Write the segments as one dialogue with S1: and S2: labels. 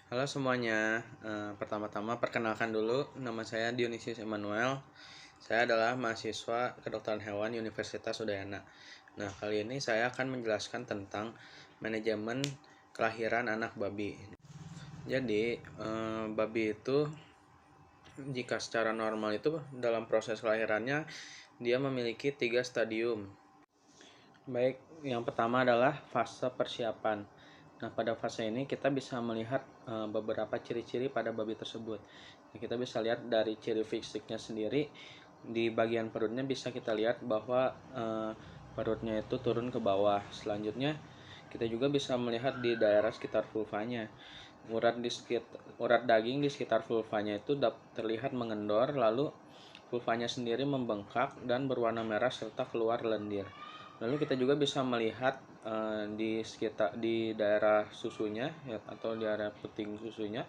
S1: Halo semuanya, pertama-tama perkenalkan dulu, nama saya Dionysius Emmanuel. Saya adalah mahasiswa kedokteran hewan Universitas Udayana. Nah, kali ini saya akan menjelaskan tentang manajemen kelahiran anak babi. Jadi, babi itu jika secara normal itu dalam proses kelahirannya dia memiliki 3 stadium. Baik, yang pertama adalah fase persiapan. Nah, pada fase ini kita bisa melihat beberapa ciri-ciri pada babi tersebut. Nah, kita bisa lihat dari ciri fisiknya sendiri, di bagian perutnya bisa kita lihat bahwa perutnya itu turun ke bawah. Selanjutnya, kita juga bisa melihat di daerah sekitar vulvanya. Urat daging di sekitar vulvanya itu terlihat mengendor, lalu vulvanya sendiri membengkak dan berwarna merah serta keluar lendir. Lalu kita juga bisa melihat di daerah susunya ya, atau di area puting susunya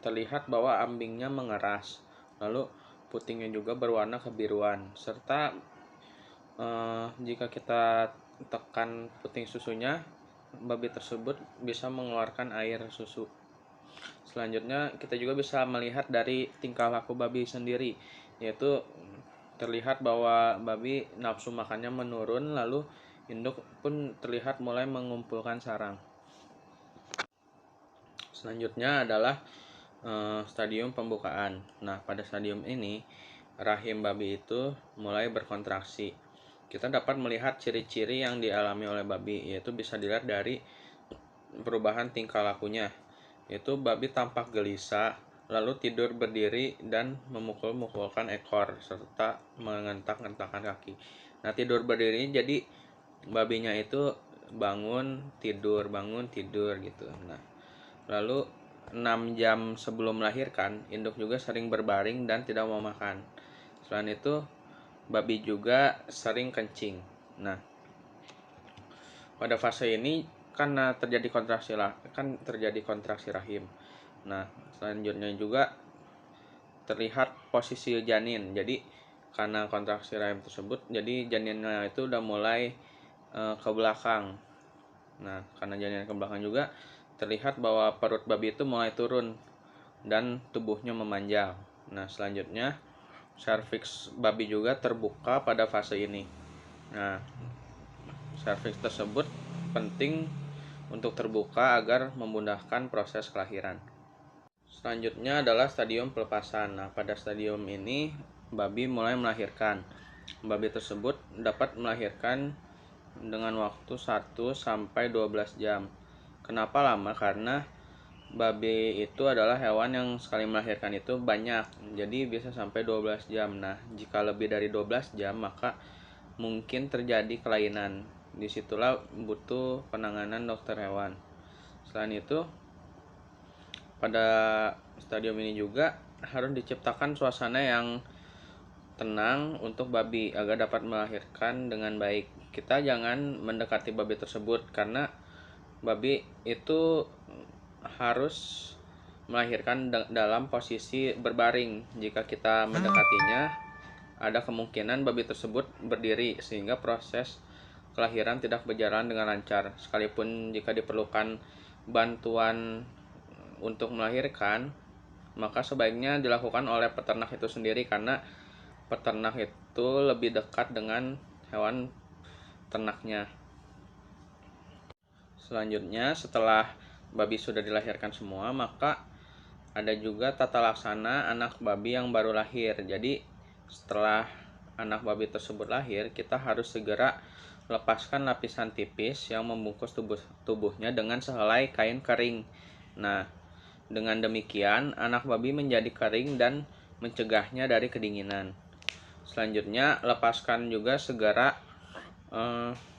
S1: terlihat bahwa ambingnya mengeras. Lalu putingnya juga berwarna kebiruan serta jika kita tekan puting susunya, babi tersebut bisa mengeluarkan air susu. Selanjutnya kita juga bisa melihat dari tingkah laku babi sendiri, yaitu terlihat bahwa babi nafsu makannya menurun, lalu induk pun terlihat mulai mengumpulkan sarang. Selanjutnya adalah stadium pembukaan. Nah, pada stadium ini rahim babi itu mulai berkontraksi. Kita dapat melihat ciri-ciri yang dialami oleh babi, yaitu bisa dilihat dari perubahan tingkah lakunya, yaitu babi tampak gelisah, lalu tidur berdiri dan memukul-mukulkan ekor serta mengentak-ngentakkan kaki. Nah, tidur berdiri jadi babinya itu bangun tidur gitu. Nah, lalu 6 jam sebelum melahirkan, induk juga sering berbaring dan tidak mau makan. Selain itu, babi juga sering kencing. Nah, pada fase ini karena terjadi kontraksi rahim. Nah, selanjutnya juga terlihat posisi janin. Jadi karena kontraksi rahim tersebut, jadi janinnya itu udah mulai ke belakang. Nah, karena janinnya ke belakang juga terlihat bahwa perut babi itu mulai turun dan tubuhnya memanjang. Nah, selanjutnya serviks babi juga terbuka pada fase ini. Nah, serviks tersebut penting untuk terbuka agar memudahkan proses kelahiran. Selanjutnya adalah stadium pelepasan. Nah, pada stadium ini babi mulai melahirkan. Babi tersebut dapat melahirkan dengan waktu 1 sampai 12 jam. Kenapa lama? Karena babi itu adalah hewan yang sekali melahirkan itu banyak. Jadi bisa sampai 12 jam. Nah, jika lebih dari 12 jam maka mungkin terjadi kelainan. Disitulah butuh penanganan dokter hewan. Selain itu, pada stadium ini juga harus diciptakan suasana yang tenang untuk babi agar dapat melahirkan dengan baik. Kita jangan mendekati babi tersebut karena babi itu harus melahirkan dalam posisi berbaring. Jika kita mendekatinya, ada kemungkinan babi tersebut berdiri sehingga proses kelahiran tidak berjalan dengan lancar. Sekalipun jika diperlukan bantuan untuk melahirkan, maka sebaiknya dilakukan oleh peternak itu sendiri karena peternak itu lebih dekat dengan hewan ternaknya. Selanjutnya, setelah babi sudah dilahirkan semua, maka ada juga tata laksana anak babi yang baru lahir. Jadi, setelah anak babi tersebut lahir, kita harus segera lepaskan lapisan tipis yang membungkus tubuhnya dengan sehelai kain kering. Nah, dengan demikian anak babi menjadi kering dan mencegahnya dari kedinginan. Selanjutnya, lepaskan juga segera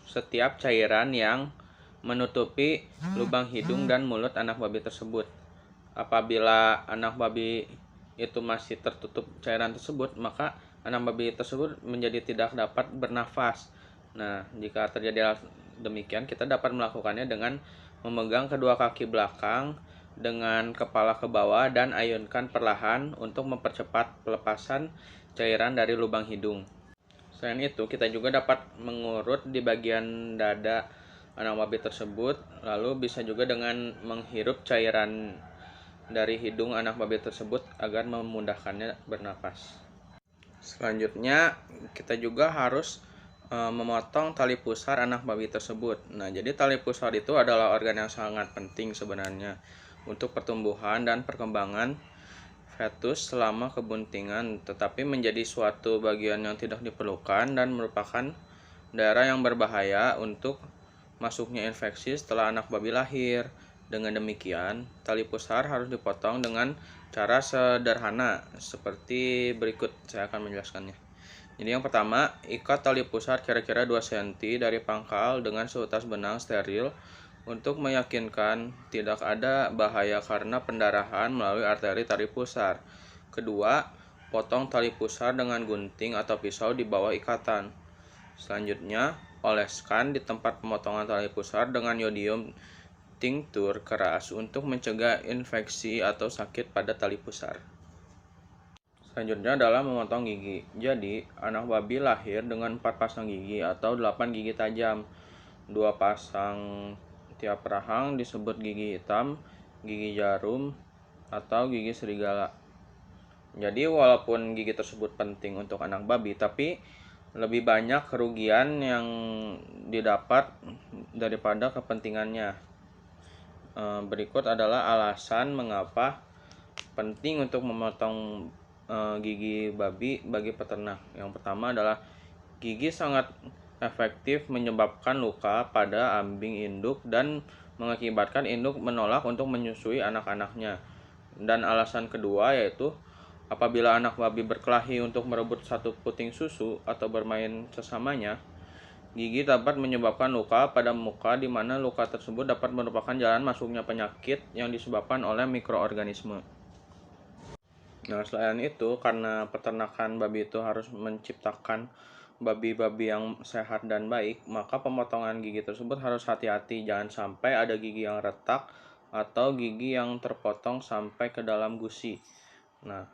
S1: setiap cairan yang menutupi lubang hidung dan mulut anak babi tersebut. Apabila anak babi itu masih tertutup cairan tersebut, maka anak babi tersebut menjadi tidak dapat bernafas. Nah, jika terjadi hal demikian, kita dapat melakukannya dengan memegang kedua kaki belakang dengan kepala ke bawah dan ayunkan perlahan untuk mempercepat pelepasan cairan dari lubang hidung. Selain itu, kita juga dapat mengurut di bagian dada anak babi tersebut. Lalu bisa juga dengan menghirup cairan dari hidung anak babi tersebut agar memudahkannya bernapas. Selanjutnya kita juga harus memotong tali pusar anak babi tersebut. Nah, jadi tali pusar itu adalah organ yang sangat penting sebenarnya untuk pertumbuhan dan perkembangan fetus selama kebuntingan, tetapi menjadi suatu bagian yang tidak diperlukan dan merupakan daerah yang berbahaya untuk masuknya infeksi setelah anak babi lahir. Dengan demikian, tali pusar harus dipotong dengan cara sederhana seperti berikut. Saya akan menjelaskannya. Jadi yang pertama, ikat tali pusar kira-kira 2 cm dari pangkal dengan seutas benang steril untuk meyakinkan tidak ada bahaya karena pendarahan melalui arteri tali pusar. Kedua, potong tali pusar dengan gunting atau pisau di bawah ikatan. Selanjutnya, oleskan di tempat pemotongan tali pusar dengan yodium tinctur keras untuk mencegah infeksi atau sakit pada tali pusar. Selanjutnya adalah memotong gigi. Jadi, anak babi lahir dengan 4 pasang gigi atau 8 gigi tajam. 2 pasang tiap rahang disebut gigi hitam, gigi jarum, atau gigi serigala. Jadi, walaupun gigi tersebut penting untuk anak babi, tapi lebih banyak kerugian yang didapat daripada kepentingannya. Berikut adalah alasan mengapa penting untuk memotong gigi babi bagi peternak. Yang pertama adalah gigi sangat efektif menyebabkan luka pada ambing induk dan mengakibatkan induk menolak untuk menyusui anak-anaknya. Dan alasan kedua yaitu apabila anak babi berkelahi untuk merebut satu puting susu atau bermain sesamanya, gigi dapat menyebabkan luka pada muka di mana luka tersebut dapat merupakan jalan masuknya penyakit yang disebabkan oleh mikroorganisme. Nah, selain itu, karena peternakan babi itu harus menciptakan babi-babi yang sehat dan baik, maka pemotongan gigi tersebut harus hati-hati, jangan sampai ada gigi yang retak atau gigi yang terpotong sampai ke dalam gusi. Nah,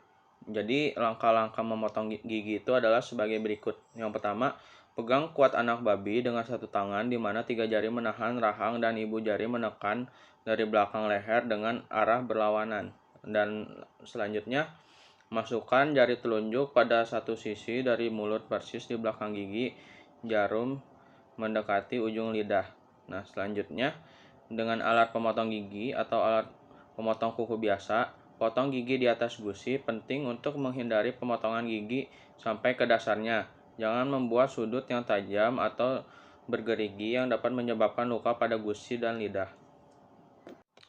S1: jadi langkah-langkah memotong gigi itu adalah sebagai berikut. Yang pertama, pegang kuat anak babi dengan satu tangan di mana 3 jari menahan rahang dan ibu jari menekan dari belakang leher dengan arah berlawanan. Dan selanjutnya, masukkan jari telunjuk pada satu sisi dari mulut persis di belakang gigi jarum mendekati ujung lidah. Nah, selanjutnya dengan alat pemotong gigi atau alat pemotong kuku biasa, potong gigi di atas gusi. Penting untuk menghindari pemotongan gigi sampai ke dasarnya. Jangan membuat sudut yang tajam atau bergerigi yang dapat menyebabkan luka pada gusi dan lidah.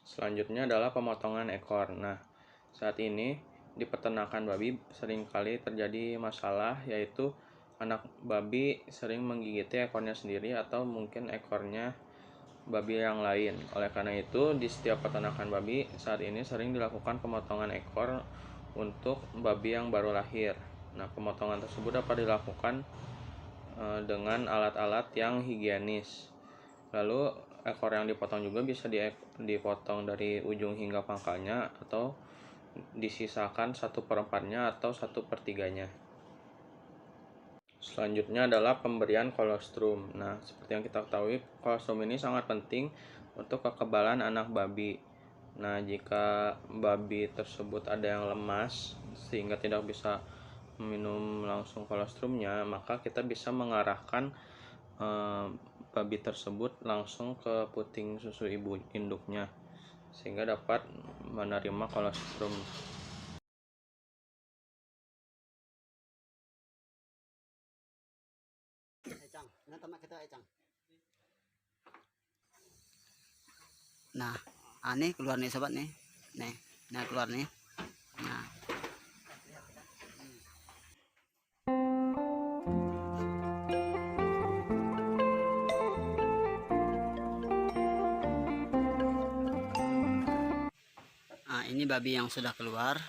S1: Selanjutnya adalah pemotongan ekor. Nah, saat ini di peternakan babi seringkali terjadi masalah, yaitu anak babi sering menggigiti ekornya sendiri atau mungkin ekornya babi yang lain. Oleh karena itu, di setiap peternakan babi saat ini sering dilakukan pemotongan ekor untuk babi yang baru lahir. Nah, pemotongan tersebut dapat dilakukan dengan alat-alat yang higienis. Lalu ekor yang dipotong juga bisa dipotong dari ujung hingga pangkalnya atau disisakan 1/4-nya atau 1/3-nya. Selanjutnya adalah pemberian kolostrum. Nah, seperti yang kita ketahui, kolostrum ini sangat penting untuk kekebalan anak babi. Nah, jika babi tersebut ada yang lemas sehingga tidak bisa minum langsung kolostrumnya, maka kita bisa mengarahkan babi tersebut langsung ke puting susu ibu induknya sehingga dapat menerima kolostrum.
S2: Nah, ini keluar nih sobat nih. Nah keluar nih. Nah. Ini babi yang sudah keluar.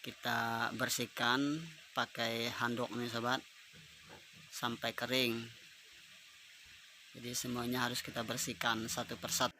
S2: Kita bersihkan pakai handuk nih sobat sampai kering. Jadi semuanya harus kita bersihkan satu persatu.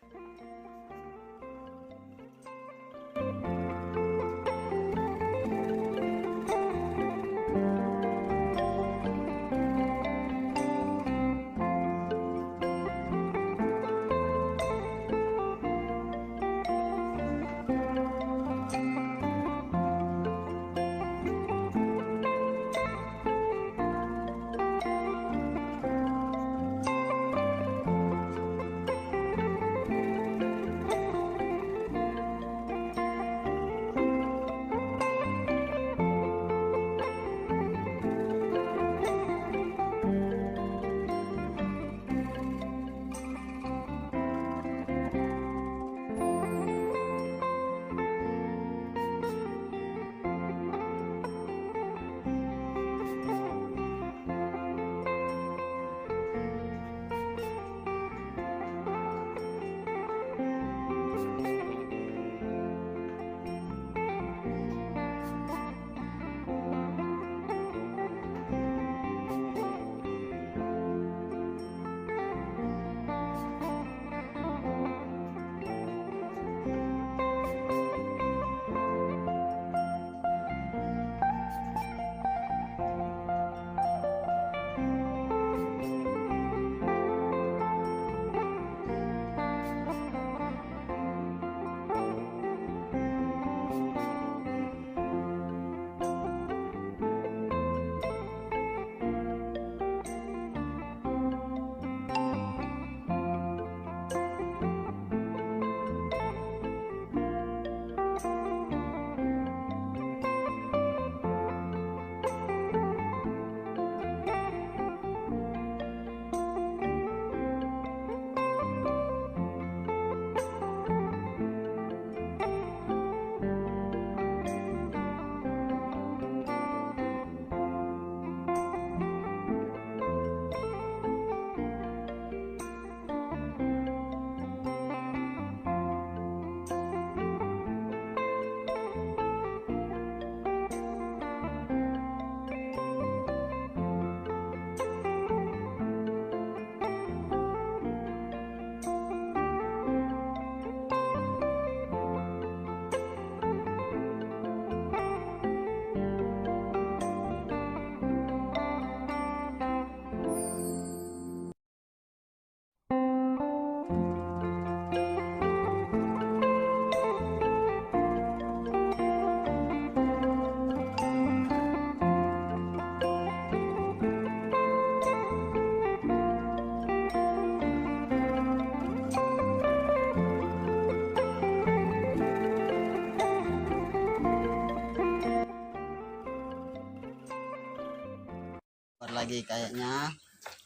S2: lagi kayaknya.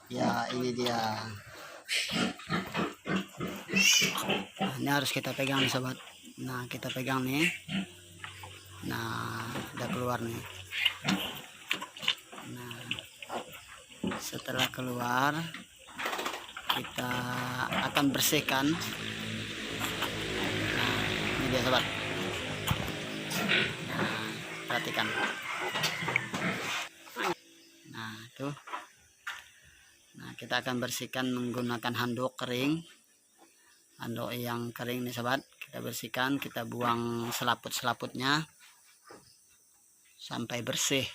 S2: Ya ini dia. Nah, ini harus kita pegang nih sobat. Nah kita pegang nih. Nah udah keluar nih. Nah setelah keluar kita akan bersihkan. Nah ini dia sobat. Nah perhatikan. Nah tuh. Nah kita akan bersihkan menggunakan handuk kering. Handuk yang kering nih sobat, kita bersihkan, kita buang selaput-selaputnya sampai bersih.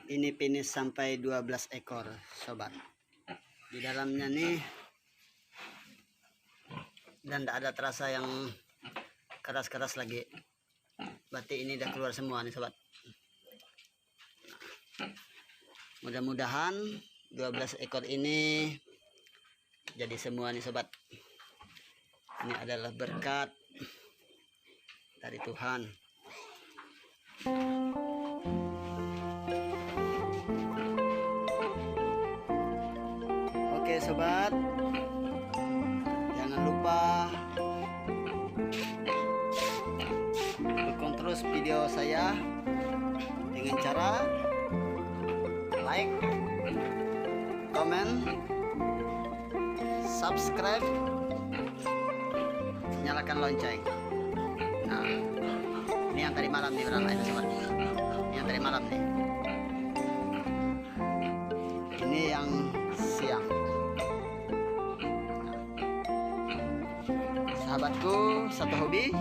S2: Ini finish sampai 12 ekor sobat. Di dalamnya nih dan tidak ada terasa yang keras-keras lagi. Berarti ini udah keluar semua nih sobat. Mudah-mudahan 12 ekor ini jadi semua nih sobat. Ini adalah berkat dari Tuhan. Oke sobat, jangan lupa dukung terus video saya dengan cara like, komen, subscribe, nyalakan lonceng. Nah, ini yang tadi malam nih orang lain sobat. Ini yang tadi malam nih. Ini yang siang. Sahabatku satu hobi,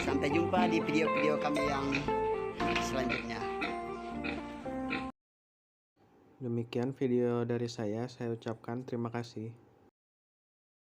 S2: sampai jumpa di video-video kami yang selanjutnya.
S1: Demikian video dari saya ucapkan terima kasih.